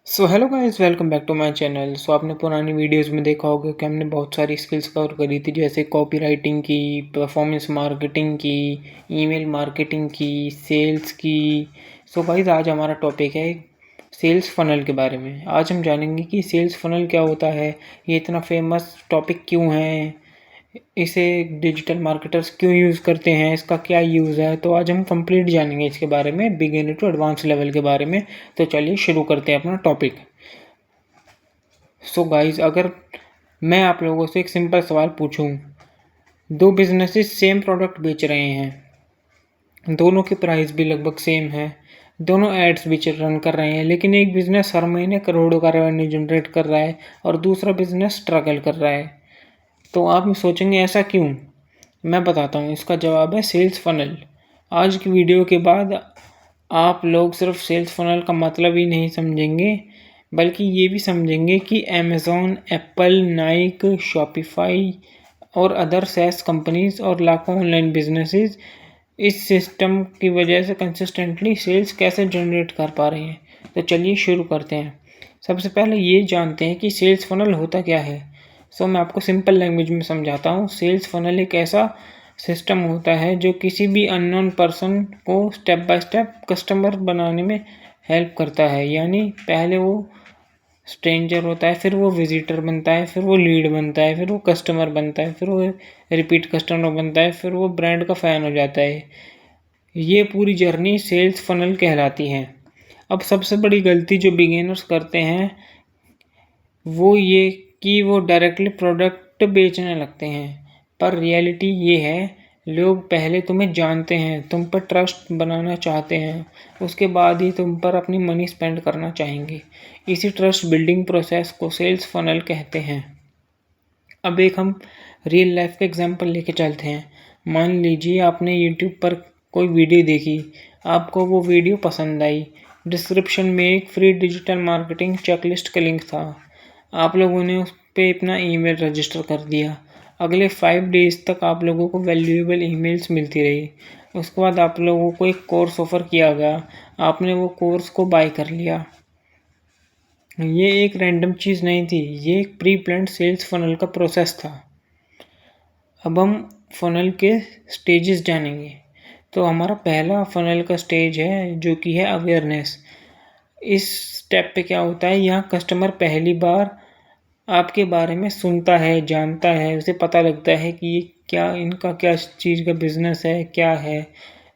So hello guys, welcome back to my channel. So आपने पुरानी videos में देखा होगा कि हमने बहुत सारी स्किल्स कवर करी थी, जैसे कॉपी राइटिंग की, परफॉर्मेंस मार्केटिंग की, ईमेल मार्केटिंग की, सेल्स की। सो गाइस, आज हमारा टॉपिक है सेल्स फनल के बारे में। आज हम जानेंगे कि सेल्स फनल क्या होता है, ये इतना फेमस टॉपिक क्यों है, इसे डिजिटल मार्केटर्स क्यों यूज़ करते हैं, इसका क्या यूज़ है। तो आज हम कंप्लीट जानेंगे इसके बारे में, बिगिनर टू एडवांस लेवल के बारे में। तो चलिए शुरू करते हैं अपना टॉपिक। सो गाइस, अगर मैं आप लोगों से एक सिंपल सवाल पूछूं, दो बिजनेसेस सेम प्रोडक्ट बेच रहे हैं, दोनों की प्राइस भी लगभग सेम है, दोनों एड्स भी रन कर रहे हैं, लेकिन एक बिजनेस हर महीने करोड़ों का रेवेन्यू जनरेट कर रहा है और दूसरा बिजनेस स्ट्रगल कर रहा है। तो आप सोचेंगे ऐसा क्यों? मैं बताता हूँ, इसका जवाब है सेल्स फनल। आज की वीडियो के बाद आप लोग सिर्फ सेल्स फनल का मतलब ही नहीं समझेंगे, बल्कि ये भी समझेंगे कि अमेज़ॉन, एप्पल, नाइक, शॉपिफाई और अदर सैस कंपनीज और लाखों ऑनलाइन बिजनेसेस इस सिस्टम की वजह से कंसिस्टेंटली सेल्स कैसे जनरेट कर पा रहे हैं। तो चलिए शुरू करते हैं। सबसे पहले ये जानते हैं कि सेल्स फनल होता क्या है। मैं आपको सिंपल लैंग्वेज में समझाता हूँ। सेल्स फनल एक ऐसा सिस्टम होता है जो किसी भी अननोन पर्सन को स्टेप बाय स्टेप कस्टमर बनाने में हेल्प करता है। यानी पहले वो स्ट्रेंजर होता है, फिर वो विजिटर बनता है, फिर वो लीड बनता है, फिर वो कस्टमर बनता है, फिर वो रिपीट कस्टमर बनता है, फिर वो ब्रांड का फ़ैन हो जाता है। ये पूरी जर्नी सेल्स फनल कहलाती है। अब सबसे बड़ी गलती जो बिगिनर्स करते हैं वो ये कि वो डायरेक्टली प्रोडक्ट बेचने लगते हैं। पर रियलिटी ये है, लोग पहले तुम्हें जानते हैं, तुम पर ट्रस्ट बनाना चाहते हैं, उसके बाद ही तुम पर अपनी मनी स्पेंड करना चाहेंगे। इसी ट्रस्ट बिल्डिंग प्रोसेस को सेल्स फनल कहते हैं। अब एक हम रियल लाइफ का एग्जांपल लेके चलते हैं। मान लीजिए आपने यूट्यूब पर कोई वीडियो देखी, आपको वो वीडियो पसंद आई। डिस्क्रिप्शन में एक फ्री डिजिटल मार्केटिंग चेकलिस्ट का लिंक था। आप लोगों ने उस पर अपना ईमेल रजिस्टर कर दिया। अगले 5 डेज तक आप लोगों को वैल्यूएबल ईमेल्स मिलती रही। उसके बाद आप लोगों को एक कोर्स ऑफर किया गया, आपने वो कोर्स को बाय कर लिया। ये एक रैंडम चीज़ नहीं थी, ये एक प्री प्लान्ड सेल्स फनल का प्रोसेस था। अब हम फनल के स्टेजेस जानेंगे। तो हमारा पहला फनल का स्टेज है जो कि है अवेयरनेस। इस स्टेप पे क्या होता है, यहाँ कस्टमर पहली बार आपके बारे में सुनता है, जानता है, उसे पता लगता है कि ये क्या, इनका क्या चीज़ का बिजनेस है, क्या है।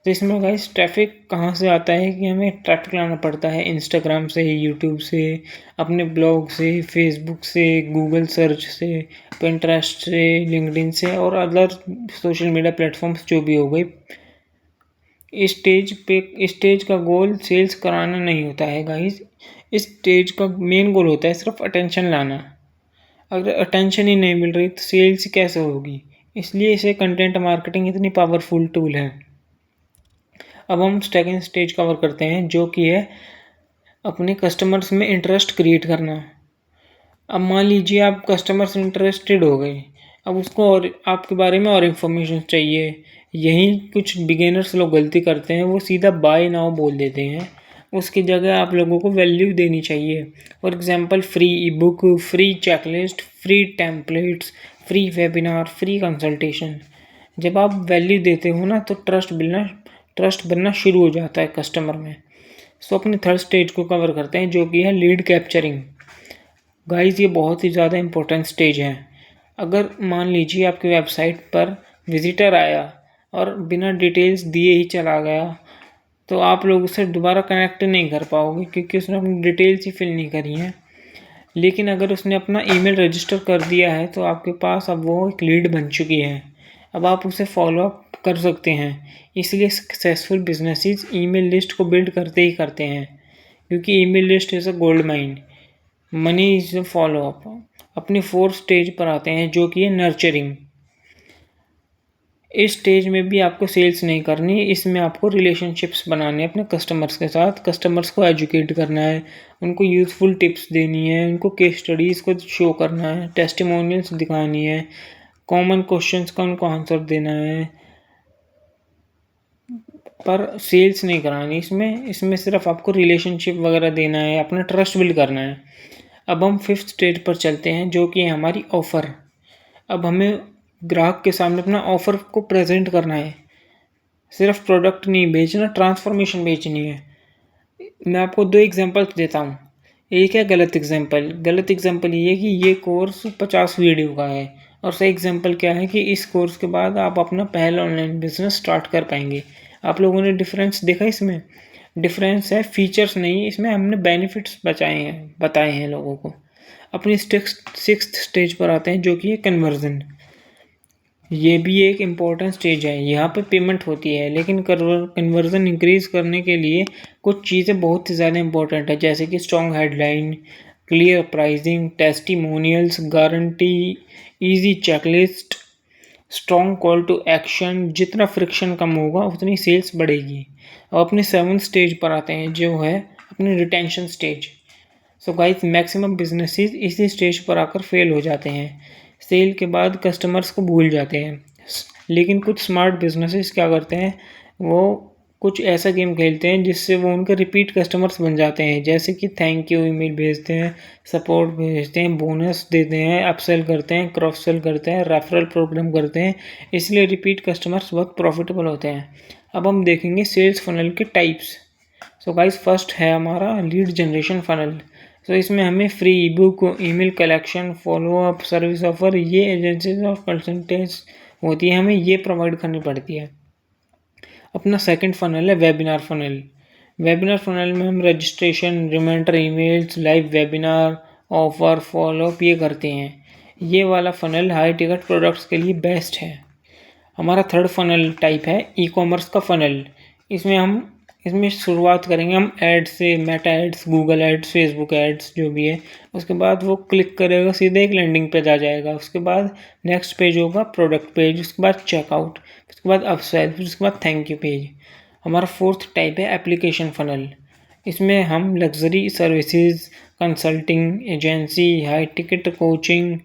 तो इसमें गाइस ट्रैफिक कहाँ से आता है कि हमें ट्रैफिक लाना पड़ता है इंस्टाग्राम से, यूट्यूब से, अपने ब्लॉग से, फेसबुक से, गूगल सर्च से, पिंटरेस्ट से, लिंक्डइन से और अदर सोशल मीडिया प्लेटफॉर्म्स जो भी हो गए। स्टेज का गोल सेल्स कराना नहीं होता है गाइस। इस स्टेज का मेन गोल होता है सिर्फ अटेंशन लाना। अगर अटेंशन ही नहीं मिल रही तो सेल्स कैसे होगी। इसलिए इसे कंटेंट मार्केटिंग इतनी पावरफुल टूल है। अब हम सेकेंड स्टेज कवर करते हैं जो कि है अपने कस्टमर्स में इंटरेस्ट क्रिएट करना। अब मान लीजिए आप कस्टमर्स इंटरेस्टेड हो गए, अब उसको और आपके बारे में और इन्फॉर्मेशन चाहिए। यही कुछ बिगिनर्स लोग गलती करते हैं, वो सीधा बाय नाउ बोल देते हैं। उसकी जगह आप लोगों को वैल्यू देनी चाहिए। For example free e book, free checklist, free templates, free webinar, free consultation. जब आप वैल्यू देते हो ना तो ट्रस्ट बनना शुरू हो जाता है कस्टमर में। अपने थर्ड स्टेज को कवर करते हैं जो कि है लीड कैप्चरिंग। गाइस, ये बहुत ही ज़्यादा इम्पोर्टेंट स्टेज है। अगर मान लीजिए आपकी वेबसाइट पर विजिटर आया और बिना डिटेल्स दिए ही चला गया, तो आप लोग उससे दोबारा कनेक्ट नहीं कर पाओगे क्योंकि उसने अपनी डिटेल्स ही फिल नहीं करी हैं। लेकिन अगर उसने अपना ईमेल रजिस्टर कर दिया है तो आपके पास अब वो एक लीड बन चुकी है। अब आप उसे फॉलो अप कर सकते हैं। इसलिए सक्सेसफुल बिजनेसेस ईमेल लिस्ट को बिल्ड करते ही करते हैं, क्योंकि email list is a gold mine. Money is a follow up. अपनी फोर्थ स्टेज पर आते हैं जो कि है नर्चरिंग। इस स्टेज में भी आपको सेल्स नहीं करनी, इसमें आपको रिलेशनशिप्स बनाने हैं अपने कस्टमर्स के साथ। कस्टमर्स को एजुकेट करना है, उनको यूज़फुल टिप्स देनी है, उनको केस स्टडीज़ को शो करना है, टेस्टिमोनियल्स दिखानी है, कॉमन क्वेश्चंस का उनको आंसर देना है। पर सेल्स नहीं करानी इसमें सिर्फ आपको रिलेशनशिप वगैरह देना है, अपना ट्रस्ट बिल्ड करना है। अब हम 5th स्टेज पर चलते हैं, जो कि है हमारी ऑफ़र। अब हमें ग्राहक के सामने अपना ऑफ़र को प्रेजेंट करना है, सिर्फ प्रोडक्ट नहीं बेचना, ट्रांसफॉर्मेशन बेचनी है। मैं आपको 2 एग्जांपल्स देता हूँ। एक है गलत एग्जांपल ये है कि ये कोर्स 50 वीडियो का है, और सही एग्जांपल क्या है कि इस कोर्स के बाद आप अपना पहला ऑनलाइन बिजनेस स्टार्ट कर पाएंगे। आप लोगों ने डिफरेंस देखा इसमें? डिफरेंस है फीचर्स नहीं, इसमें हमने बेनिफिट्स बताए हैं लोगों को। अपनी 6th स्टेज पर आते हैं, जो कि है कन्वर्जन। ये भी एक इम्पॉर्टेंट स्टेज है, यहाँ पे पेमेंट होती है, लेकिन कन्वर्जन इंक्रीज करने के लिए कुछ चीज़ें बहुत ही ज़्यादा इम्पोर्टेंट है, जैसे कि strong headline, clear pricing, testimonials, guarantee, easy checklist, strong call to action. जितना फ्रिक्शन कम होगा उतनी सेल्स बढ़ेगी। अब अपने 7th स्टेज पर आते हैं, जो है अपने retention stage. So guys, maximum businesses इसी स्टेज पर आकर फेल हो जाते हैं। सेल के बाद कस्टमर्स को भूल जाते हैं, लेकिन कुछ स्मार्ट बिजनेसेस क्या करते हैं, वो कुछ ऐसा गेम खेलते हैं जिससे वो उनके रिपीट कस्टमर्स बन जाते हैं, जैसे कि थैंक यू ईमेल भेजते हैं, सपोर्ट भेजते हैं, बोनस देते हैं, अपसेल करते हैं, क्रॉस सेल करते हैं, रेफरल प्रोग्राम करते हैं। इसलिए रिपीट कस्टमर्स बहुत प्रॉफिटेबल होते हैं। अब हम देखेंगे सेल्स फनल के टाइप्स। सो गाइस, फर्स्ट है हमारा लीड जनरेशन फनल। तो इसमें हमें free e book, email collection, follow up, service offer, ये एजेंसीज और परसेंटेज होती है, हमें ये प्रोवाइड करनी पड़ती है। अपना सेकंड फनल है वेबिनार फनल। वेबिनार फनल में हम registration, reminder emails, live webinar, offer, follow up ये करते हैं। ये वाला फनल हाई टिकट प्रोडक्ट्स के लिए बेस्ट है। हमारा थर्ड फनल टाइप है ई कॉमर्स का फनल। इसमें शुरुआत करेंगे हम एड्स से, Meta ads, Google ads, Facebook ads जो भी है। उसके बाद वो क्लिक करेगा, सीधे एक लैंडिंग पेज आ जाएगा। उसके बाद नेक्स्ट पेज होगा प्रोडक्ट पेज, उसके बाद चेकआउट, उसके बाद अपसेल, फिर उसके बाद थैंक यू पेज। हमारा फोर्थ टाइप है एप्लीकेशन फनल। इसमें हम luxury services, consulting agency, high ticket coaching,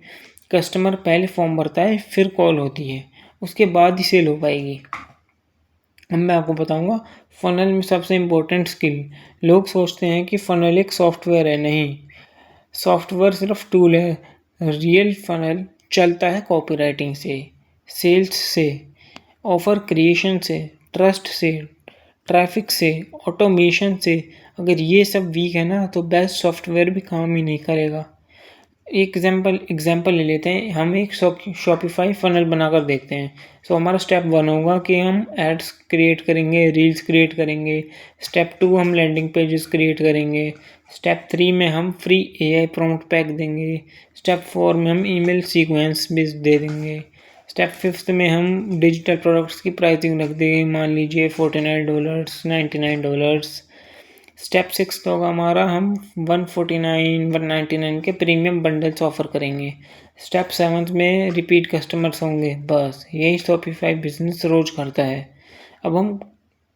customer पहले फॉर्म भरता है, फिर कॉल होती है, उसके बाद ही सेल हो पाएगी। अब मैं आपको बताऊंगा फ़नल में सबसे इम्पोर्टेंट स्किल। लोग सोचते हैं कि फ़नल एक सॉफ्टवेयर है, नहीं, सॉफ्टवेयर सिर्फ टूल है। रियल फ़नल चलता है कॉपीराइटिंग से, सेल्स से, ऑफ़र क्रिएशन से, ट्रस्ट से, ट्रैफिक से, ऑटोमेशन से। अगर ये सब वीक है ना, तो बेस्ट सॉफ्टवेयर भी काम ही नहीं करेगा। एक एग्जाम्पल ले लेते हैं, हम एक शॉपिफाई फनल बनाकर देखते हैं। सो हमारा स्टेप 1 होगा कि हम एड्स क्रिएट करेंगे, रील्स क्रिएट करेंगे। स्टेप 2 हम लैंडिंग पेजेस क्रिएट करेंगे। स्टेप 3 में हम फ्री AI प्रॉम्प्ट पैक देंगे। स्टेप 4 में हम ईमेल सीक्वेंस भी दे देंगे। स्टेप 5 में हम डिजिटल प्रोडक्ट्स की प्राइसिंग रख देंगे, मान लीजिए $49, $99। स्टेप 6 होगा हमारा, हम 149, 199 के प्रीमियम बंडल्स ऑफर करेंगे। स्टेप 7 में रिपीट कस्टमर्स होंगे। बस यही शॉपिफाई बिजनेस रोज करता है। अब हम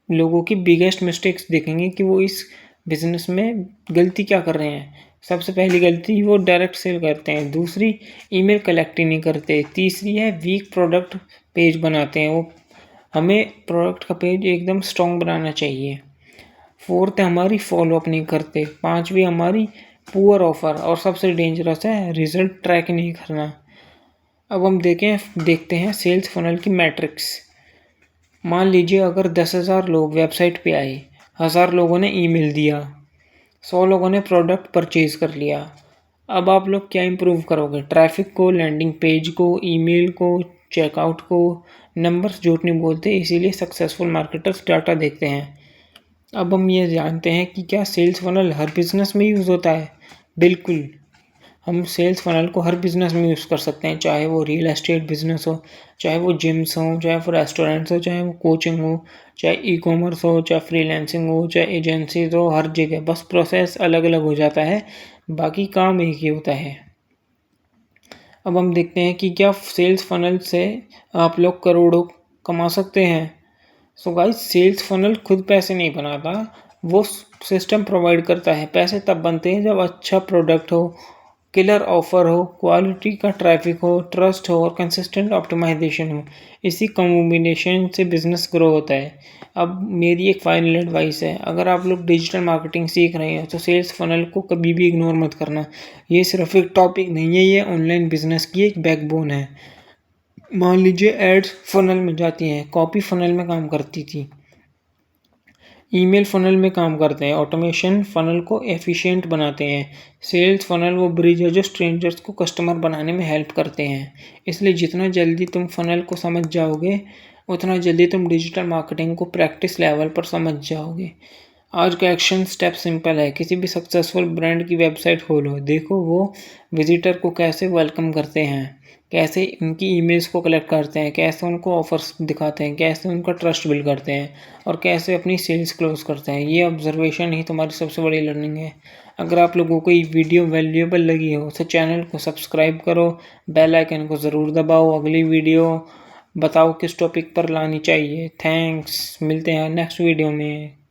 लोगों की बिगेस्ट मिस्टेक्स देखेंगे कि वो इस बिजनेस में गलती क्या कर रहे हैं। सबसे पहली गलती, वो डायरेक्ट सेल करते हैं। दूसरी, ईमेल कलेक्ट ही नहीं करते। तीसरी है वीक प्रोडक्ट पेज बनाते हैं। वो हमें प्रोडक्ट का पेज एकदम स्ट्रॉन्ग बनाना चाहिए। फोर्थ है हमारी फॉलोअप नहीं करते। पांचवी हमारी पुअर ऑफर, और सबसे डेंजरस है रिजल्ट ट्रैक नहीं करना। अब हम देखते हैं सेल्स फनल की मैट्रिक्स। मान लीजिए अगर 10,000 लोग वेबसाइट पे आए, 1,000 लोगों ने ईमेल दिया, 100 लोगों ने प्रोडक्ट परचेज कर लिया। अब आप लोग क्या इंप्रूव करोगे? ट्रैफिक को, लैंडिंग पेज को, ईमेल को, चेकआउट को। नंबर्स झूठ नहीं बोलते, इसीलिए सक्सेसफुल मार्केटर्स डाटा देखते हैं। अब हम ये जानते हैं कि क्या सेल्स फनल हर बिज़नेस में यूज़ होता है? बिल्कुल, हम सेल्स फनल को हर बिज़नेस में यूज़ कर सकते हैं, चाहे वो रियल एस्टेट बिज़नेस हो, चाहे वो जिम्स हो, चाहे वो रेस्टोरेंट्स हो, चाहे वो कोचिंग हो, चाहे ई कॉमर्स हो, चाहे फ्रीलांसिंग हो, चाहे एजेंसीज हो, हर जगह बस प्रोसेस अलग अलग हो जाता है, बाकी काम एक ही होता है। अब हम देखते हैं कि क्या सेल्स फनल से आप लोग करोड़ों कमा सकते हैं। सो गाइस, सेल्स फनल खुद पैसे नहीं बनाता, वो सिस्टम प्रोवाइड करता है। पैसे तब बनते हैं जब अच्छा प्रोडक्ट हो, किलर ऑफर हो, क्वालिटी का ट्रैफिक हो, ट्रस्ट हो और कंसिस्टेंट ऑप्टिमाइजेशन हो। इसी कॉम्बिनेशन से बिजनेस ग्रो होता है। अब मेरी एक फाइनल एडवाइस है, अगर आप लोग डिजिटल मार्केटिंग सीख रहे हैं तो सेल्स फनल को कभी भी इग्नोर मत करना। ये सिर्फ एक टॉपिक नहीं है, ये ऑनलाइन बिजनेस की एक बैकबोन है। मान लीजिए एड्स फनल में जाती हैं, कॉपी फनल में काम करती थी, ईमेल फनल में काम करते हैं, ऑटोमेशन फनल को एफिशिएंट बनाते हैं, सेल्स फनल वो ब्रिज है जो स्ट्रेंजर्स को कस्टमर बनाने में हेल्प करते हैं। इसलिए जितना जल्दी तुम फनल को समझ जाओगे उतना जल्दी तुम डिजिटल मार्केटिंग को प्रैक्टिस लेवल पर समझ जाओगे। आज का एक्शन स्टेप सिंपल है, किसी भी सक्सेसफुल ब्रांड की वेबसाइट खोलो, देखो वो विजिटर को कैसे वेलकम करते हैं, कैसे उनकी ईमेल्स को कलेक्ट करते हैं, कैसे उनको ऑफर्स दिखाते हैं, कैसे उनका ट्रस्ट बिल्ड करते हैं और कैसे अपनी सेल्स क्लोज करते हैं। ये ऑब्जर्वेशन ही तुम्हारी सबसे बड़ी लर्निंग है। अगर आप लोगों को ये वीडियो वैल्यूएबल लगी हो तो चैनल को सब्सक्राइब करो, बेल आइकन को ज़रूर दबाओ। अगली वीडियो बताओ किस टॉपिक पर लानी चाहिए। थैंक्स, मिलते हैं नेक्स्ट वीडियो में।